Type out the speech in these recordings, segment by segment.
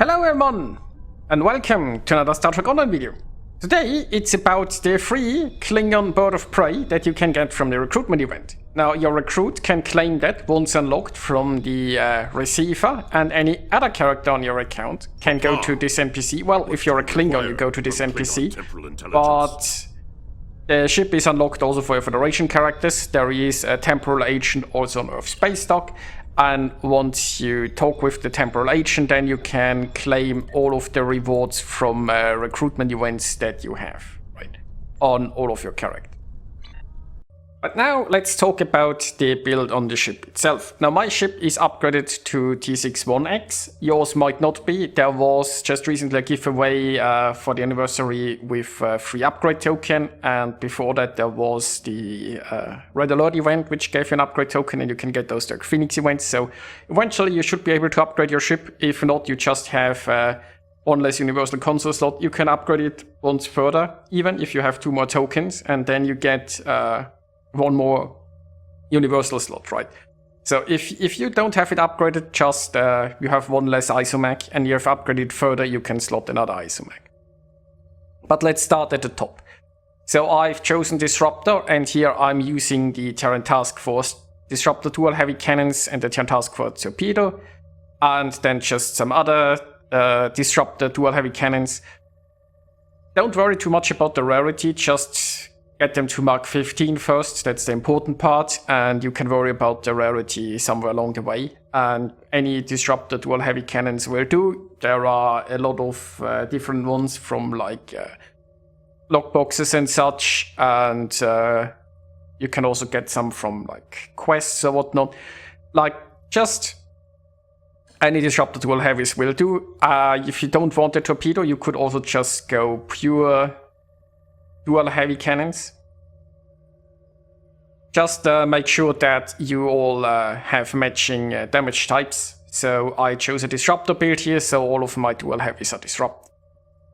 Hello everyone, and welcome to another Star Trek Online video. Today it's about the free Klingon Bird of Prey that you can get from the recruitment event. Now your recruit can claim that once unlocked from the receiver, and any other character on your account can go to this NPC. Well, if you're a Klingon you go to this NPC, but the ship is unlocked also for your Federation characters. There is a temporal agent also on Earth space dock. And once you talk with the temporal agent, then you can claim all of the rewards from recruitment events that you have, right, on all of your characters. But now let's talk about the build on the ship itself. Now my ship is upgraded to T61X. Yours might not be. There was just recently a giveaway for the anniversary with free upgrade token, and before that there was the Red Alert event which gave you an upgrade token, and you can get those Dark Phoenix events. So eventually you should be able to upgrade your ship. If not, you just have one less universal console slot. You can upgrade it once further, even if you have 2 more tokens, and then you get one more universal slot, right? So if you don't have it upgraded, just you have one less isomech, and you have upgraded further, you can slot another isomech. But let's start at the top. So I've chosen Disruptor, and here I'm using the Terran Task Force Disruptor dual heavy cannons and the Terran Task Force torpedo, and then just some other Disruptor dual heavy cannons. Don't worry too much about the rarity, just get them to Mark 15 first, that's the important part, and you can worry about the rarity somewhere along the way. And any Disruptor dual heavy cannons will do. There are a lot of different ones from like lockboxes and such, and you can also get some from like quests or whatnot. Like just any Disruptor dual heavies will do. If you don't want a torpedo, you could also just go pure dual heavy cannons. Just make sure that you all have matching damage types. So I chose a Disruptor build here, so all of my dual heavies are Disrupt.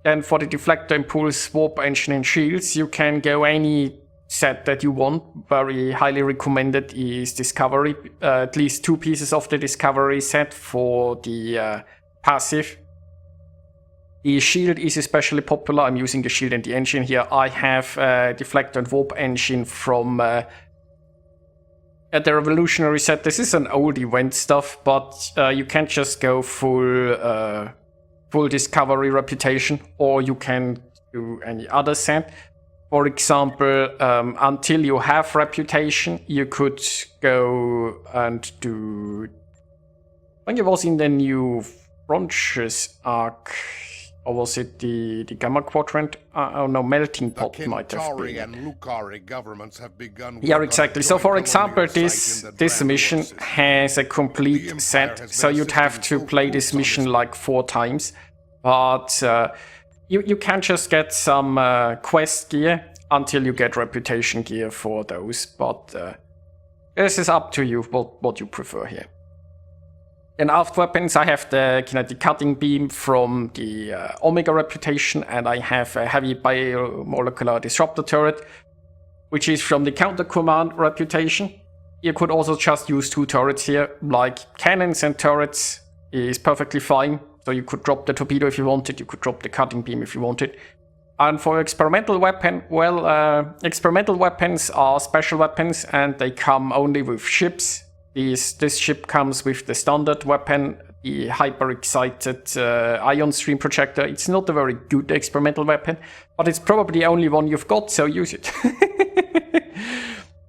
Then for the Deflector, Impulse, Warp Engine and Shields, you can go any set that you want. Very highly recommended is Discovery. At least 2 pieces of the Discovery set for the passive. The shield is especially popular. I'm using the shield and the engine here. I have Deflector and Warp Engine from the Revolutionary set. This is an old event stuff, but you can't just go full Discovery reputation, or you can do any other set. For example, until you have reputation, you could go and do, I think it was in the new Frontiers arc, or was it the Gamma Quadrant? Oh no, Melting Pot might have been. And Lucari governments have begun. Yeah, exactly. So for example, this mission has a complete set, so you'd have to play this mission like 4 times. But you can just get some quest gear until you get reputation gear for those. But this is up to you what you prefer here. In aft weapons, I have the kinetic cutting beam from the Omega reputation, and I have a heavy biomolecular disruptor turret, which is from the counter command reputation. You could also just use 2 turrets here, like cannons and turrets is perfectly fine. So you could drop the torpedo if you wanted, you could drop the cutting beam if you wanted. And for experimental weapon, well, experimental weapons are special weapons, and they come only with ships. This ship comes with the standard weapon, the hyper-excited ion stream projector. It's not a very good experimental weapon, but it's probably the only one you've got, so use it.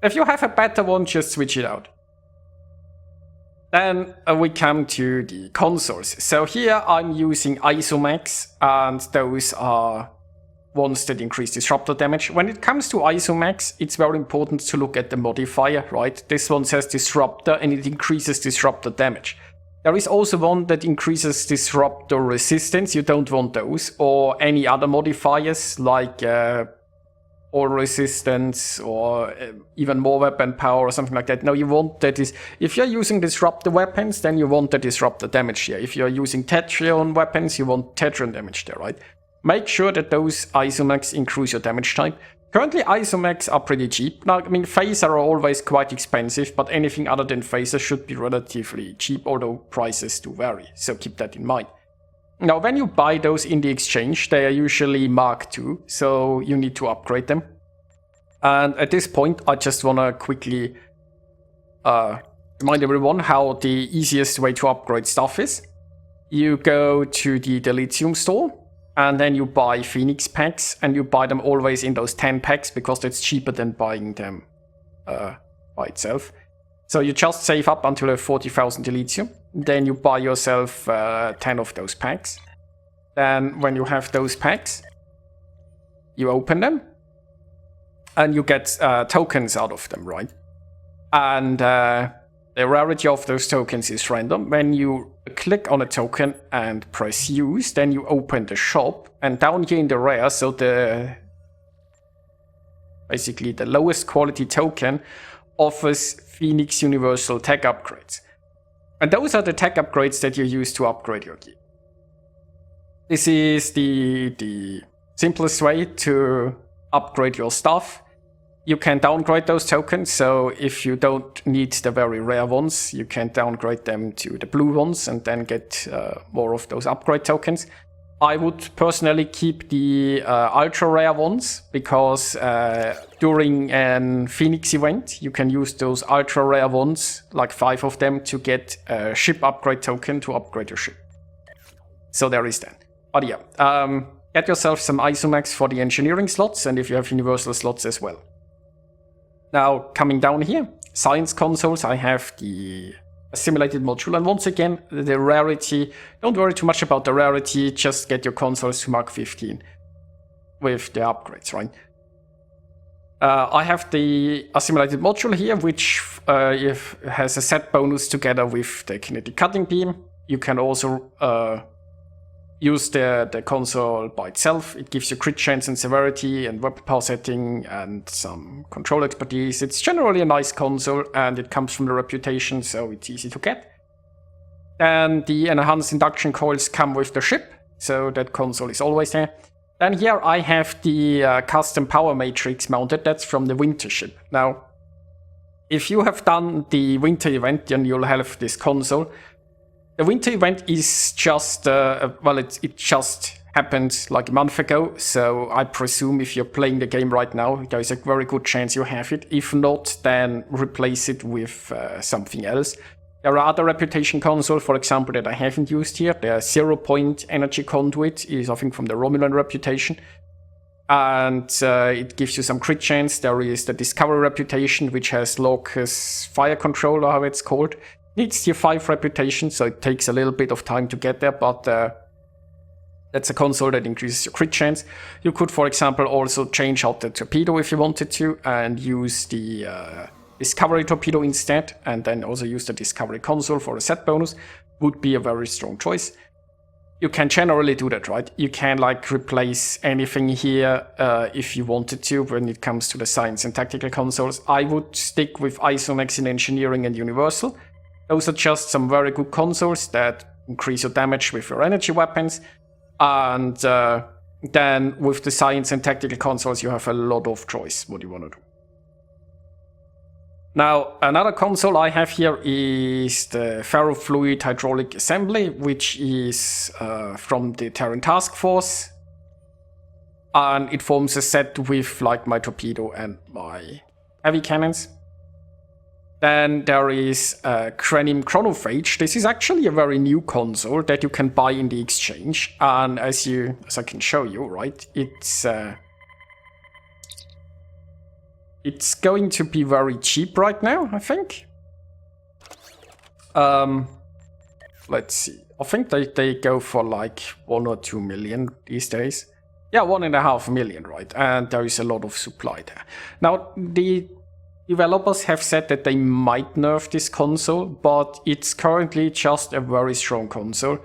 If you have a better one, just switch it out. Then we come to the consoles. So here I'm using isomechs, and those are ones that increase disruptor damage. When it comes to isomechs, it's very important to look at the modifier, right? This one says disruptor, and it increases disruptor damage. There is also one that increases disruptor resistance. You don't want those, or any other modifiers like all resistance, or even more weapon power or something like that. No, you want that is, if you're using disruptor weapons, then you want the disruptor damage here. If you're using Tetrion weapons, you want Tetrion damage there, right? Make sure that those isomechs increase your damage type. Currently, isomechs are pretty cheap. Now, I mean, phaser are always quite expensive, but anything other than phaser should be relatively cheap, although prices do vary, so keep that in mind. Now, when you buy those in the exchange, they are usually Mark II, so you need to upgrade them. And at this point, I just want to quickly remind everyone how the easiest way to upgrade stuff is. You go to the Lithium store, and then you buy Phoenix packs, and you buy them always in those 10 packs, because that's cheaper than buying them by itself. So you just save up until you have 40,000 Elysium. Then you buy yourself 10 of those packs. Then when you have those packs, you open them. And you get tokens out of them, right? And the rarity of those tokens is random. When you click on a token and press use, then you open the shop. And down here in the rare, so basically the lowest quality token offers Phoenix Universal tech upgrades. And those are the tech upgrades that you use to upgrade your gear. This is the simplest way to upgrade your stuff. You can downgrade those tokens, so if you don't need the very rare ones, you can downgrade them to the blue ones and then get more of those upgrade tokens. I would personally keep the ultra rare ones, because during an Phoenix event, you can use those ultra rare ones, like 5 of them, to get a ship upgrade token to upgrade your ship. So there is that. But yeah, get yourself some Isomax for the engineering slots, and if you have universal slots as well. Now, coming down here, science consoles, I have the assimilated module, and once again, the rarity, don't worry too much about the rarity, just get your consoles to Mark 15 with the upgrades, right? I have the assimilated module here, which has a set bonus together with the kinetic cutting beam. You can also use the console by itself. It gives you crit chance and severity and weapon power setting and some control expertise. It's generally a nice console, and it comes from the reputation, so it's easy to get. And the enhanced induction coils come with the ship, so that console is always there. Then here I have the custom power matrix mounted. That's from the winter ship. Now, if you have done the winter event, then you'll have this console. The winter event is just, it just happened like a month ago, so I presume if you're playing the game right now, there is a very good chance you have it. If not, then replace it with something else. There are other reputation consoles, for example, that I haven't used here. The 0-point energy conduit is, I think, from the Romulan reputation. And it gives you some crit chance. There is the Discovery reputation, which has Locus fire control, or how it's called. Needs tier 5 reputation, so it takes a little bit of time to get there, but that's a console that increases your crit chance. You could, for example, also change out the torpedo if you wanted to, and use the Discovery torpedo instead, and then also use the Discovery console for a set bonus. Would be a very strong choice. You can generally do that, right? You can like replace anything here if you wanted to when it comes to the science and tactical consoles. I would stick with Isomax in engineering and universal. Those are just some very good consoles that increase your damage with your energy weapons. And then with the science and tactical consoles, you have a lot of choice what you want to do. Now, another console I have here is the Ferrofluid Hydraulic Assembly, which is from the Terran Task Force. And it forms a set with like my torpedo and my heavy cannons. Then there is Krenim Chronophage. This is actually a very new console that you can buy in the exchange. And as I can show you, right, it's going to be very cheap right now, I think. Let's see. I think they go for like 1 or 2 million these days. Yeah, 1.5 million, right? And there is a lot of supply there. Now, the developers have said that they might nerf this console, but it's currently just a very strong console.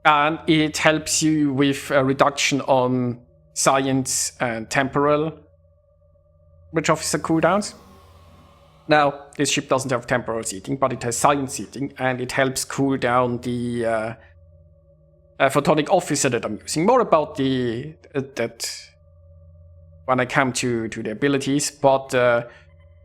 And it helps you with a reduction on science and temporal bridge officer cooldowns. Now, this ship doesn't have temporal seating, but it has science seating, and it helps cool down the photonic officer that I'm using. More about that when I come to the abilities, but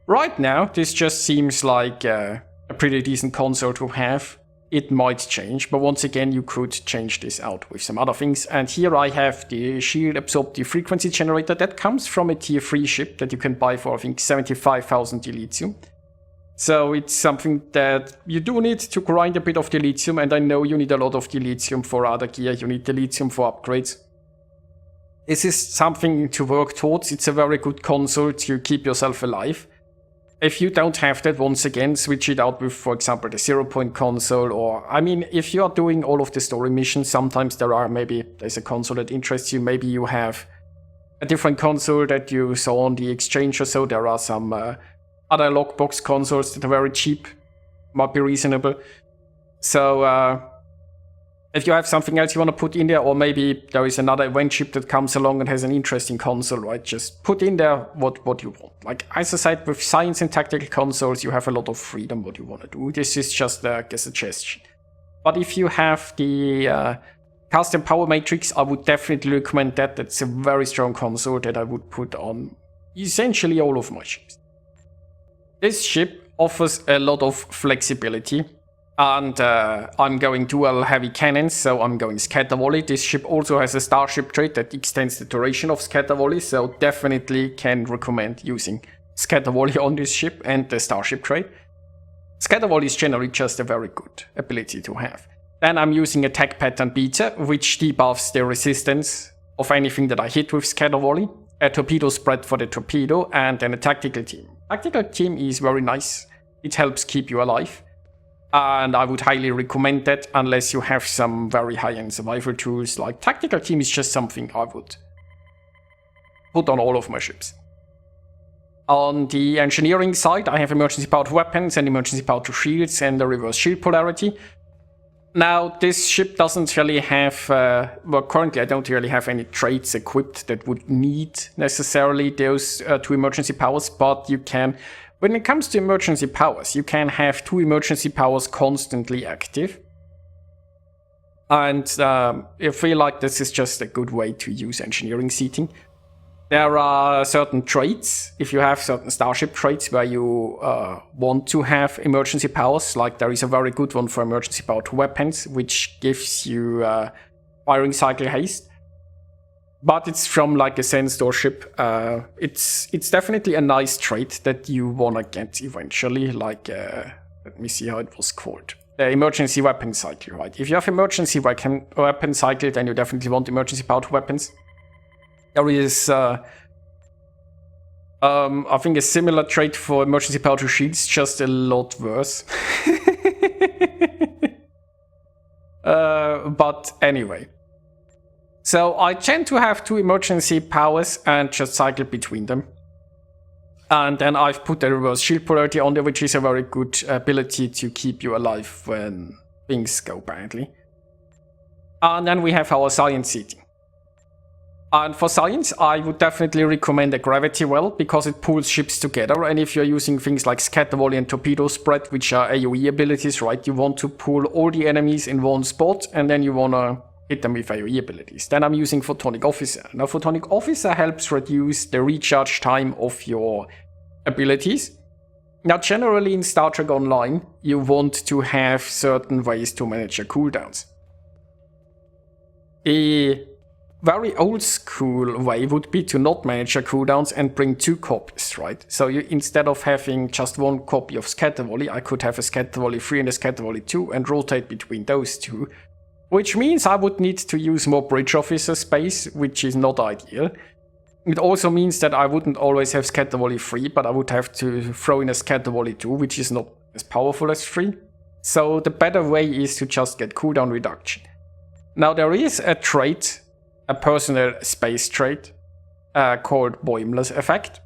right now, this just seems like a pretty decent console to have. it might change, but once again, you could change this out with some other things. And here I have the shield absorptive frequency generator that comes from a tier 3 ship that you can buy for, I think, 75,000 dilithium. So it's something that you do need to grind a bit of dilithium, and I know you need a lot of dilithium for other gear, you need dilithium for upgrades. This is something to work towards. It's a very good console to keep yourself alive. If you don't have that, once again, switch it out with, for example, the 0-point console, or, I mean, if you are doing all of the story missions, sometimes there's a console that interests you, maybe you have a different console that you saw on the exchange or so. There are some other lockbox consoles that are very cheap, might be reasonable. So, if you have something else you want to put in there, or maybe there is another event ship that comes along and has an interesting console, right? Just put in there what you want. Like, as I said, with science and tactical consoles, you have a lot of freedom what you want to do. This is just a suggestion. But if you have the custom power matrix, I would definitely recommend that. That's a very strong console that I would put on essentially all of my ships. This ship offers a lot of flexibility. And I'm going dual heavy cannons, so I'm going scatter volley. This ship also has a starship trait that extends the duration of scatter volley, so definitely can recommend using scatter volley on this ship and the starship trait. Scatter volley is generally just a very good ability to have. Then I'm using attack pattern beta, which debuffs the resistance of anything that I hit with scatter volley, a torpedo spread for the torpedo, and then a tactical team. Tactical team is very nice. It helps keep you alive. And I would highly recommend that unless you have some very high-end survival tools. Like, tactical team is just something I would put on all of my ships. On the engineering side, I have emergency power to weapons and emergency power to shields and the reverse shield polarity. Now, this ship doesn't really have, well, currently I don't really have any traits equipped that would need necessarily those two emergency powers, but you can. When it comes to emergency powers, you can have two emergency powers constantly active. And I feel like this is just a good way to use engineering seating. There are certain traits, if you have certain starship traits where you want to have emergency powers, like there is a very good one for emergency power to weapons, which gives you firing cycle haste. But it's from like a sensor ship. It's definitely a nice trait that you wanna get eventually. Like, let me see how it was called. The emergency weapon cycle, right? If you have emergency weapon cycle, then you definitely want emergency power to weapons. There is, I think a similar trait for emergency power to shields, just a lot worse. But anyway. So I tend to have two emergency powers and just cycle between them. And then I've put the reverse shield polarity on there, which is a very good ability to keep you alive when things go badly. And then we have our science seating. And for science, I would definitely recommend a gravity well, because it pulls ships together. And if you're using things like scatter volley and torpedo spread, which are AoE abilities, right? You want to pull all the enemies in one spot, and then you want to hit them with AoE abilities. Then I'm using Photonic Officer. Now, Photonic Officer helps reduce the recharge time of your abilities. Now, generally in Star Trek Online, you want to have certain ways to manage your cooldowns. A very old school way would be to not manage your cooldowns and bring two copies, right? So you, instead of having just one copy of Scatter Volley, I could have a Scatter Volley 3 and a Scatter Volley 2 and rotate between those two. Which means I would need to use more bridge officer space, which is not ideal. It also means that I wouldn't always have Scatter Volley 3, but I would have to throw in a Scatter Volley 2, which is not as powerful as 3. So the better way is to just get cooldown reduction. Now there is a trait, a personal space trait, called Boimler's effect.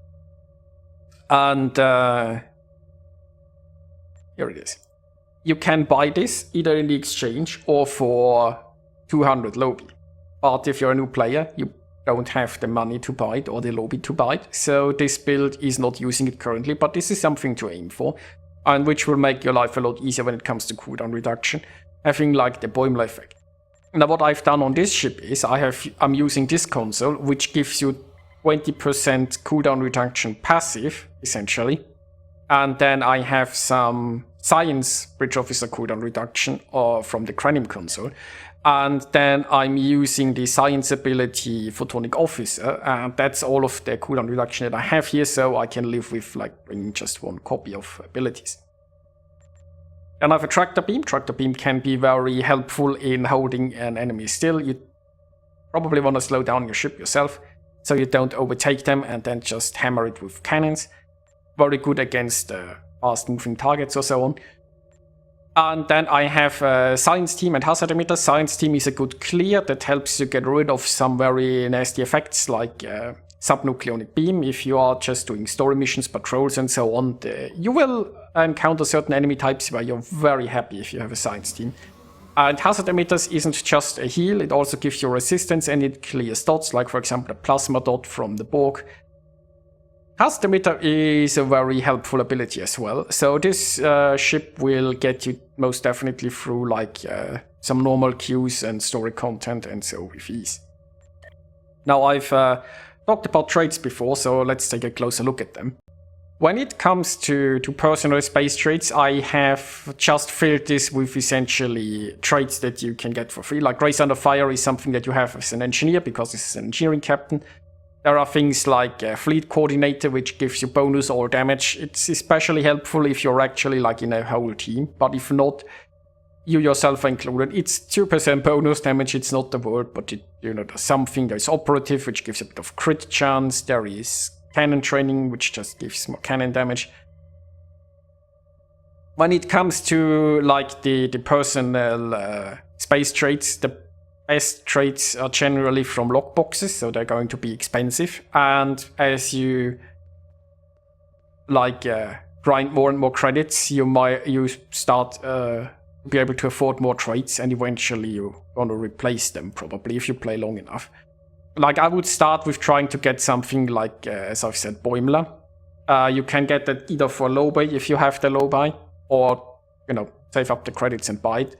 And here it is. You can buy this either in the exchange or for 200 lobby. But if you're a new player, you don't have the money to buy it or the lobby to buy it. So this build is not using it currently, but this is something to aim for, and which will make your life a lot easier when it comes to cooldown reduction, having like the Boimler effect. Now what I've done on this ship is I'm using this console, which gives you 20% cooldown reduction passive, essentially. And then I have some science bridge officer cooldown reduction from the Cranium console. And then I'm using the science ability photonic officer, and that's all of the cooldown reduction that I have here, so I can live with like bringing just one copy of abilities. Then I have a tractor beam. Tractor beam can be very helpful in holding an enemy still. You probably want to slow down your ship yourself, so you don't overtake them and then just hammer it with cannons. Very good against fast moving targets or so on. And then I have a science team and hazard emitter. Science team is a good clear that helps you get rid of some very nasty effects like subnucleonic beam. If you are just doing story missions, patrols and so on, you will encounter certain enemy types where you're very happy if you have a science team. And hazard emitters isn't just a heal, it also gives you resistance and it clears dots, like for example the plasma dot from the Borg. Hazard emitter is a very helpful ability as well, so this ship will get you most definitely through like some normal queues and story content and so with ease. Now I've talked about traits before, so let's take a closer look at them. When it comes to personal space traits, I have just filled this with essentially traits that you can get for free. Like Race Under Fire is something that you have as an engineer because it's an engineering captain. There are things like Fleet Coordinator, which gives you bonus or damage. It's especially helpful if you're actually like in a whole team, but if not, you yourself are included. It's 2% bonus damage, it's not the word, but there's something. There's Operative, which gives a bit of crit chance. There is Cannon Training, which just gives more cannon damage. When it comes to like the personal space traits, the best traits are generally from logboxes, so they're going to be expensive. And as you like grind more and more credits, you start be able to afford more traits, and eventually you're going to replace them probably if you play long enough. Like I would start with trying to get something like, as I've said, Boimler. You can get that either for low buy if you have the low buy, or save up the credits and buy it.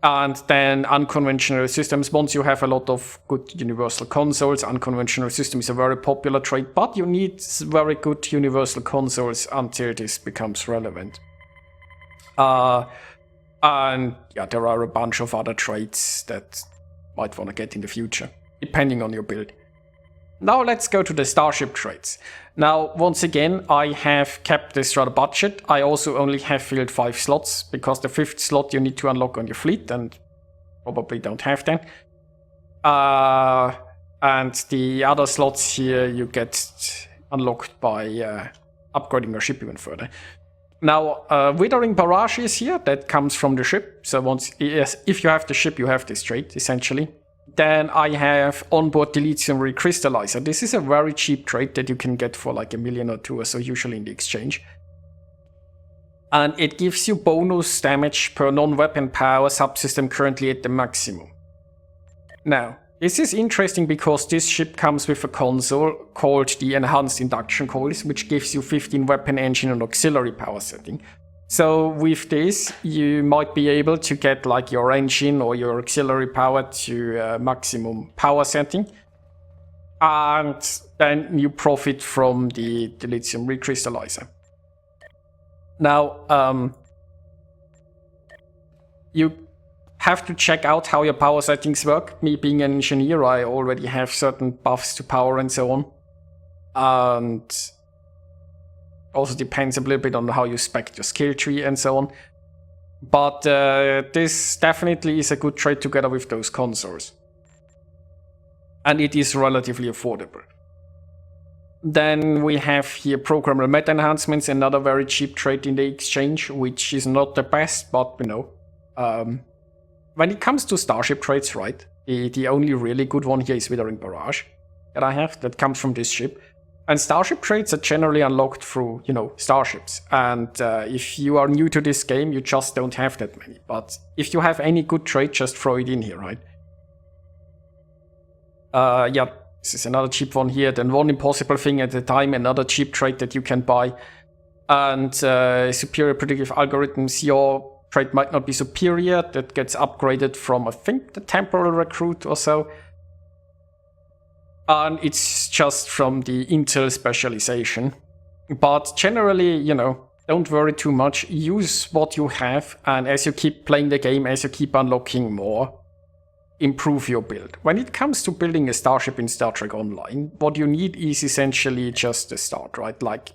And then unconventional systems. Once you have a lot of good universal consoles, unconventional system is a very popular trait, but you need very good universal consoles until this becomes relevant. And yeah, there are a bunch of other traits that you might want to get in the future, depending on your build. Now let's go to the starship traits. Now, once again, I have kept this rather budget. I also only have filled 5 slots, because the 5th slot you need to unlock on your fleet, and probably don't have them. And the other slots here you get unlocked by upgrading your ship even further. Now, Withering Barrage is here. That comes from the ship. So if you have the ship, you have this trait, essentially. Then I have Onboard Dilithium Recrystallizer. This is a very cheap trait that you can get for like $1 million or 2 or so, usually in the exchange. And it gives you bonus damage per non-weapon power subsystem currently at the maximum. Now, this is interesting because this ship comes with a console called the Enhanced Induction Coils, which gives you 15 weapon engine and auxiliary power setting. So with this, you might be able to get like your engine or your auxiliary power to maximum power setting. And then you profit from the Dilithium Recrystallizer. Now, you have to check out how your power settings work. Me being an engineer, I already have certain buffs to power and so on. And also depends a little bit on how you spec your skill tree and so on. But this definitely is a good trade together with those consoles. And it is relatively affordable. Then we have here programmable meta enhancements, another very cheap trade in the exchange, which is not the best, but when it comes to starship trades, right, the only really good one here is Withering Barrage that I have, that comes from this ship. And starship trades are generally unlocked through, starships. And if you are new to this game, you just don't have that many. But if you have any good trade, just throw it in here, right? Yeah, this is another cheap one here. Then One Impossible Thing at a Time, another cheap trade that you can buy. And superior predictive algorithms, your trade might not be superior. That gets upgraded from, I think, the Temporal Recruit or so. And it's just from the Intel specialization. But generally, don't worry too much. Use what you have, and as you keep playing the game, as you keep unlocking more, improve your build. When it comes to building a starship in Star Trek Online, what you need is essentially just the start, right? Like,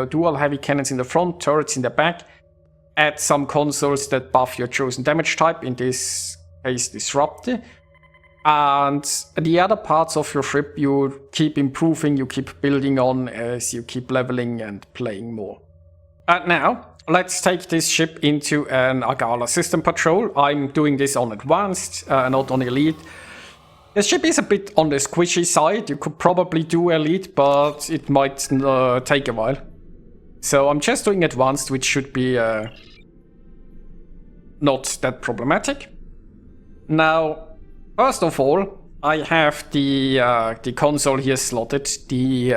dual heavy cannons in the front, turrets in the back, add some consoles that buff your chosen damage type, in this case Disruptor, and the other parts of your ship you keep improving, you keep building on as you keep leveling and playing more. And now, let's take this ship into an Agala system patrol. I'm doing this on Advanced, not on Elite. The ship is a bit on the squishy side. You could probably do Elite, but it might take a while. So I'm just doing Advanced, which should be not that problematic. Now, first of all, I have the console here slotted, the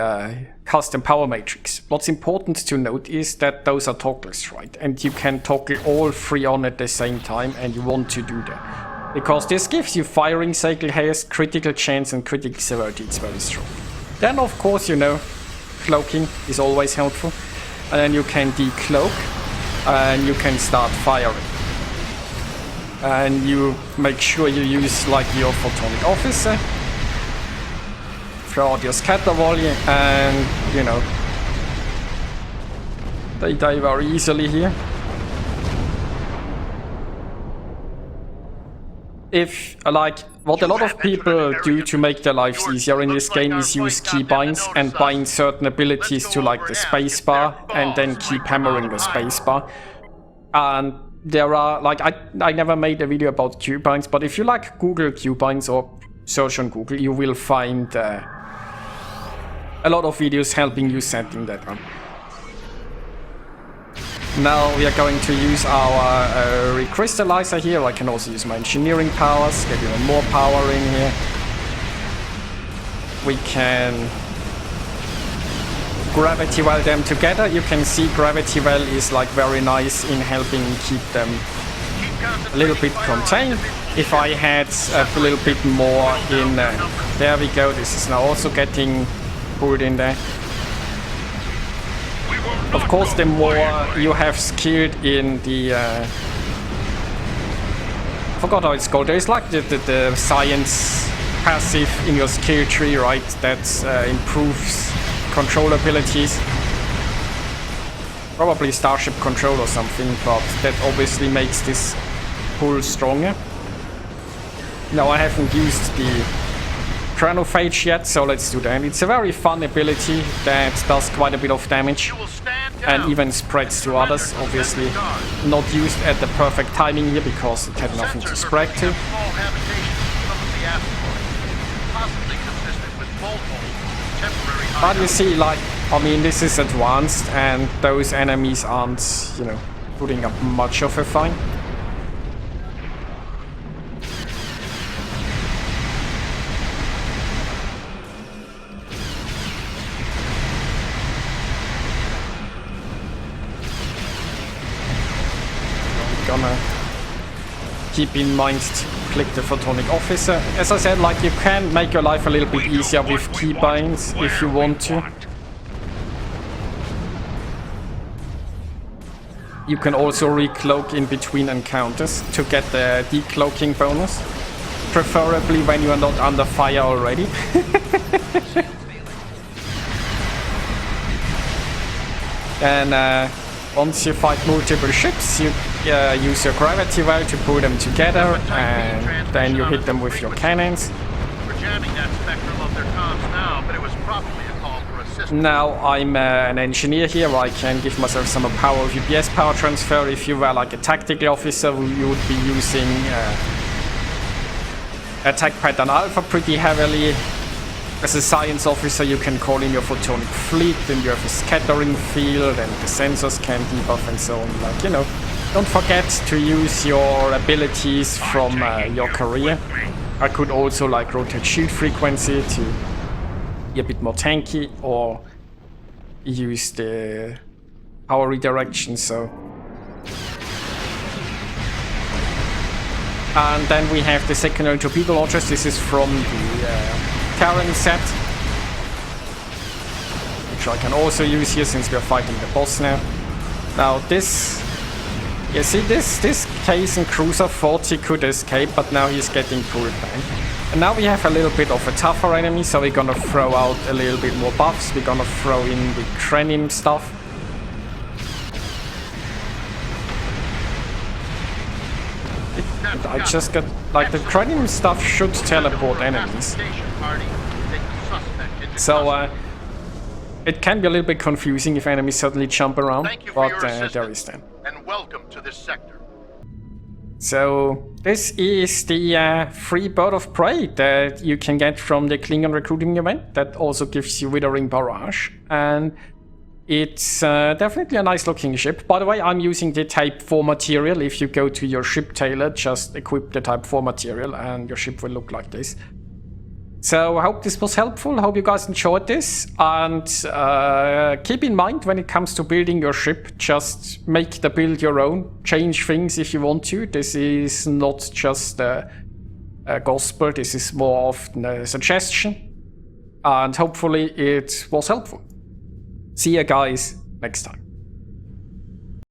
custom power matrix. What's important to note is that those are toggles, right? And you can toggle all three on at the same time, and you want to do that. Because this gives you firing cycle haste, critical chance, and critical severity. It's very strong. Then, of course, you know, cloaking is always helpful. And then you can decloak, and you can start firing. And you make sure you use like your photonic officer, throw out your scatter volley, and you know, they die very easily here. If, like, what a lot of people do to make their lives easier in this game is use keybinds and bind certain abilities to like the spacebar and then keep hammering the spacebar. And there are, like, I never made a video about keybinds, but if you like Google keybinds or search on Google, you will find a lot of videos helping you setting that up. Now we are going to use our recrystallizer here. I can also use my engineering powers, get even more power in here. We can gravity well them together. You can see gravity well is like very nice in helping keep them a little bit contained. If I had a little bit more in, there we go, this is now also getting pulled in there. Of course, the more you have skilled in the, I forgot how it's called, there's like the science passive in your skill tree, right, that improves control abilities. Probably Starship Control or something, but that obviously makes this pull stronger. Now I haven't used the Chronophage yet, so let's do that. It's a very fun ability that does quite a bit of damage and even spreads to others. Obviously not used at the perfect timing here because it had nothing to spread to. But you see, like, I mean, this is advanced and those enemies aren't, you know, putting up much of a fight. Gonna keep in mind to click the photonic officer. As I said, like, you can make your life a little bit easier with keybinds if you want to. You can also recloak in between encounters to get the decloaking bonus, preferably when you are not under fire already. And once you fight multiple ships, you use your gravity well to pull them together, and then you hit them with your cannons. Now I'm an engineer here, I can give myself some power of UPS power transfer. If you were like a tactical officer, you would be using attack pattern alpha pretty heavily. As a science officer, you can call in your photonic fleet, then you have a scattering field, and the sensors can debuff and so on. Like, you know, don't forget to use your abilities from your career. I could also like rotate shield frequency to be a bit more tanky, or use the power redirection, so. And then we have the secondary torpedo launchers. This is from the Terran set, which I can also use here since we are fighting the boss now. Now this... You see, this case and cruiser thought he could escape, but now he's getting pulled back. And now we have a little bit of a tougher enemy, so we're gonna throw out a little bit more buffs. We're gonna throw in the Krenim stuff. I just got... Like, the Krenim stuff should teleport enemies. So, it can be a little bit confusing if enemies suddenly jump around, but there is them. And welcome to this sector. So, this is the free bird of prey that you can get from the Klingon recruiting event. That also gives you Withering Barrage. And it's definitely a nice looking ship. By the way, I'm using the Type 4 material. If you go to your ship tailor, just equip the Type 4 material and your ship will look like this. So I hope this was helpful. Hope you guys enjoyed this. And keep in mind when it comes to building your ship, just make the build your own. Change things if you want to. This is not just a gospel. This is more often a suggestion. And hopefully it was helpful. See you guys next time.